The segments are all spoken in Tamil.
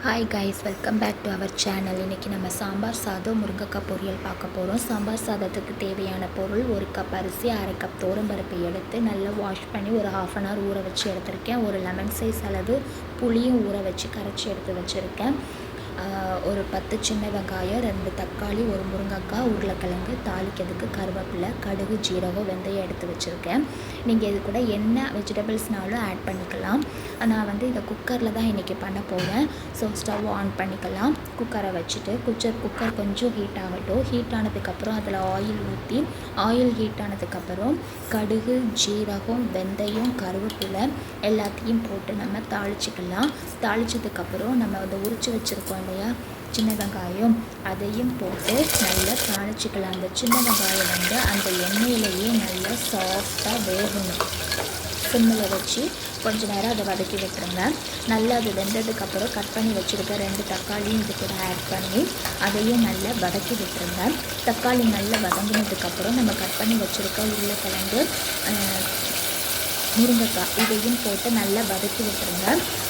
Hi guys, welcome back to our channel. இன்றைக்கி நம்ம சாம்பார் சாதம் முருங்கைக்காய் பொரியல் பார்க்க போகிறோம். சாம்பார் சாதத்துக்கு தேவையான பொருள்: 1 கப் அரிசி, 1/2 கப் துவரம்பருப்பு எடுத்து நல்லா வாஷ் பண்ணி ஒரு 1/2 hour ஊற வச்சு எடுத்திருக்கேன். ஒரு லெமன் சைஸ் அளவு புளியும் ஊற வச்சு கரைச்சி எடுத்து வச்சுருக்கேன். ஒரு 10 சின்ன வெங்காயம், 2 தக்காளி, 1 முருங்கைக்காய், உருளைக்கிழங்கு, தாளிக்கிறதுக்கு கருவேப்பிலை, கடுகு, ஜீரகம், வெந்தயம் எடுத்து வச்சுருக்கேன். நீங்கள் இது கூட என்ன வெஜிடபிள்ஸ்னாலும் ஆட் பண்ணிக்கலாம். நான் வந்து இதை குக்கரில் தான் இன்றைக்கி பண்ண போகிறேன். ஸோ ஸ்டவ் ஆன் பண்ணிக்கலாம். குக்கரை வச்சுட்டு குக்கர் கொஞ்சம் ஹீட் ஆகட்டும். ஹீட் ஆனதுக்கப்புறம் அதில் ஆயில் ஊற்றி, ஆயில் ஹீட் ஆனதுக்கப்புறம் கடுகு, ஜீரகம், வெந்தயம், கருவேப்பிலை எல்லாத்தையும் போட்டு நம்ம தாளிச்சிக்கலாம். தாளித்ததுக்கப்புறம் நம்ம அதை உரித்து வச்சுருக்கோம் இல்லையா சின்ன வெங்காயம், அதையும் போட்டு நல்லா தாளிச்சிக்கலாம். அந்த சின்ன வெங்காயம் வந்து அந்த எண்ணெயிலேயே நல்லா சாஃப்டாக வேகணும். சிம்மில் வச்சு கொஞ்சம் நேரம் அதை வதக்கி விட்டுருங்க. நல்லா அது வெந்ததுக்கப்புறம் கட் பண்ணி வச்சுருக்க 2 தக்காளியும் இது கூட ஆட் பண்ணி அதையும் நல்லா வதக்கி விட்டுருங்க. தக்காளி நல்லா வதங்கினதுக்கப்புறம் நம்ம கட் பண்ணி வச்சுருக்க உருளைக்கிழங்கு, முருங்கைக்காய் இதையும் போட்டு நல்லா வதக்கி விட்டுருங்க.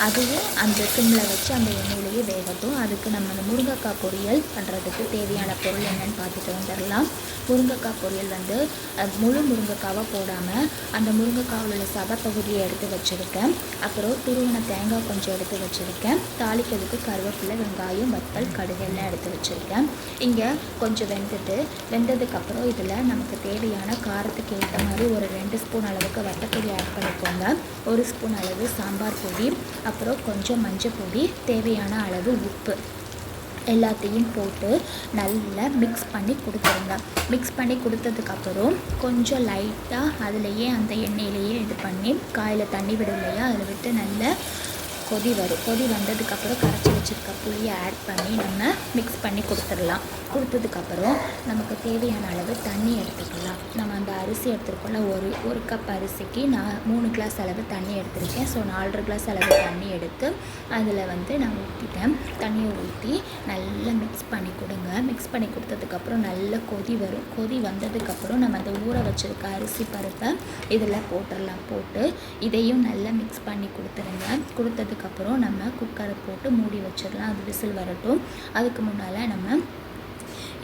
அதுவும் அந்த சிம்மில் வச்சு அந்த எண்ணெயிலேயே வேகட்டும். அதுக்கு நம்ம அந்த முருங்கைக்காய் பொரியல் பண்ணுறதுக்கு தேவையான பொருள் என்னென்னு பார்த்துட்டு வந்துடலாம். முருங்கைக்காய் பொரியல் வந்து முழு முருங்கைக்காவை போடாமல் அந்த முருங்கைக்காவில் உள்ள சதப்பகுதியை எடுத்து வச்சுருக்கேன். அப்புறம் துருவின தேங்காய் கொஞ்சம் எடுத்து வச்சுருக்கேன். தாளிக்கிறதுக்கு கருவேப்பிலை, வெங்காயம், வத்தல், கடுகு எல்லாம் எடுத்து வச்சுருக்கேன். இங்கே கொஞ்சம் வெந்ததுக்கப்புறம் இதில் நமக்கு தேவையான காரத்துக்கு ஏற்ற மாதிரி ஒரு 2 ஸ்பூன் அளவுக்கு வத்தப்பொடி ஆட் பண்ணிக்கோங்க. 1 ஸ்பூன் அளவு சாம்பார் பொடி, அப்புறம் கொஞ்சம் மஞ்சள் பொடி, தேவையான அளவு உப்பு எல்லாத்தையும் போட்டு நல்லா மிக்ஸ் பண்ணி கொடுத்துருங்க. மிக்ஸ் பண்ணி கொடுத்ததுக்கப்புறம் கொஞ்சம் லைட்டாக அதுலேயே அந்த எண்ணெயிலேயே இது பண்ணி காயில் தண்ணி விடும் இல்லையா, அதில் விட்டு நல்லா கொதி வரும். கொதி வந்ததுக்கப்புறம் கரைச்சி வச்சுருக்க புளியை ஆட் பண்ணி நம்ம மிக்ஸ் பண்ணி கொடுத்துடலாம். கொடுத்ததுக்கப்புறம் நமக்கு தேவையான அளவு தண்ணி எடுத்துக்கலாம். நம்ம அந்த அரிசி எடுத்துருக்கோம்ல, ஒரு கப் அரிசிக்கு நான் 3 கிளாஸ் அளவு தண்ணி எடுத்திருக்கேன். ஸோ 4.5 கிளாஸ் அளவு தண்ணி எடுத்து அதில் வந்து நான் ஊற்றிட்டேன். தண்ணியை ஊற்றி நல்லா மிக்ஸ் பண்ணி கொடுங்க. மிக்ஸ் பண்ணி கொடுத்ததுக்கப்புறம் நல்லா கொதி வரும். கொதி வந்ததுக்கப்புறம் நம்ம அந்த ஊற வச்சுருக்க அரிசி பருப்பை இதில் போட்டுடலாம். போட்டு இதையும் நல்லா மிக்ஸ் பண்ணி கொடுத்துருங்க. கொடுத்ததுக்கப்புறம் நம்ம குக்கரை போட்டு மூடி வச்சிடலாம். அது விசில் வரட்டும். அதுக்கு முன்னால் நம்ம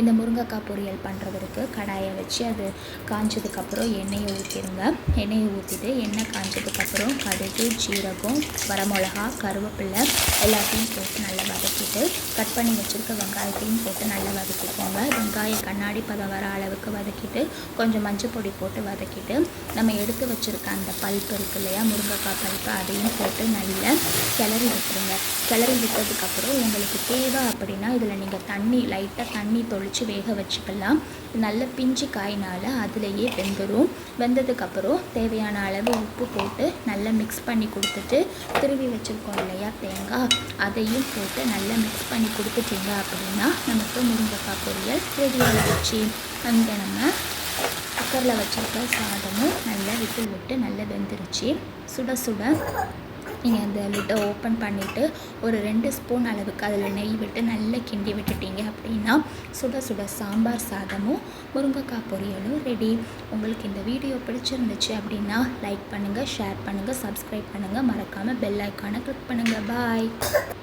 இந்த முருங்கைக்காய் பொரியல் பண்ணுறதுக்கு கடாயை வச்சு அது காஞ்சதுக்கப்புறம் எண்ணெயை ஊற்றிடுங்க. எண்ணெயை ஊற்றிட்டு எண்ணெய் காஞ்சதுக்கப்புறம் கடுகு, ஜீரகம், வரமிளகா, கருவேப்பிலை எல்லாத்தையும் போட்டு நல்லா வதக்கிட்டு கட் பண்ணி வச்சுருக்க வெங்காயத்தையும் போட்டு நல்லா வதக்கிக்கோங்க. வெங்காயம் கண்ணாடி பதம் வர அளவுக்கு வதக்கிட்டு கொஞ்சம் மஞ்சள் பொடி போட்டு வதக்கிட்டு நம்ம எடுத்து வச்சுருக்க அந்த பல்ப்பு இருக்கு இல்லையா, முருங்கைக்காய் பல்ப்பு, அதையும் போட்டு நல்லா கிளறி விட்டுருங்க. கிளறி விட்டதுக்கப்புறம் உங்களுக்கு தேவை அப்படின்னா இதில் நீங்கள் லைட்டாக தண்ணி தொளிச்சு வேக வச்சுக்கலாம். நல்ல பிஞ்சு காயினால் அதுலேயே வெந்துடும். வெந்ததுக்கப்புறம் தேவையான அளவு உப்பு போட்டு நல்லா மிக்ஸ் பண்ணி கொடுத்துட்டு திருவி வச்சுருக்கோம் இல்லையா தேங்காய், அதையும் போட்டு நல்லா மிக்ஸ் பண்ணி கொடுத்துட்டீங்க அப்படின்னா நமக்கு முருங்கைக்காய் பொரியல் ரெடி ஆகிடுச்சு. அங்கே நம்ம குக்கரில் வச்சுருக்க சாதமும் நல்லா விசில் விட்டு நல்லா வெந்துருச்சு. சுட சுட நீங்கள் அந்த லிட்டை ஓப்பன் பண்ணிவிட்டு ஒரு 2 ஸ்பூன் அளவுக்கு அதில் நெய் விட்டு நல்லா கிண்டி விட்டுட்டீங்க அப்படின்னா சுட சுட சாம்பார் சாதமும் முருங்கைக்காய் பொரியலும் ரெடி. உங்களுக்கு இந்த வீடியோ பிடிச்சிருந்துச்சு அப்படின்னா லைக் பண்ணுங்கள், ஷேர் பண்ணுங்கள், சப்ஸ்கிரைப் பண்ணுங்கள், மறக்காமல் பெல் ஐக்கானை கிளிக் பண்ணுங்கள். பாய்.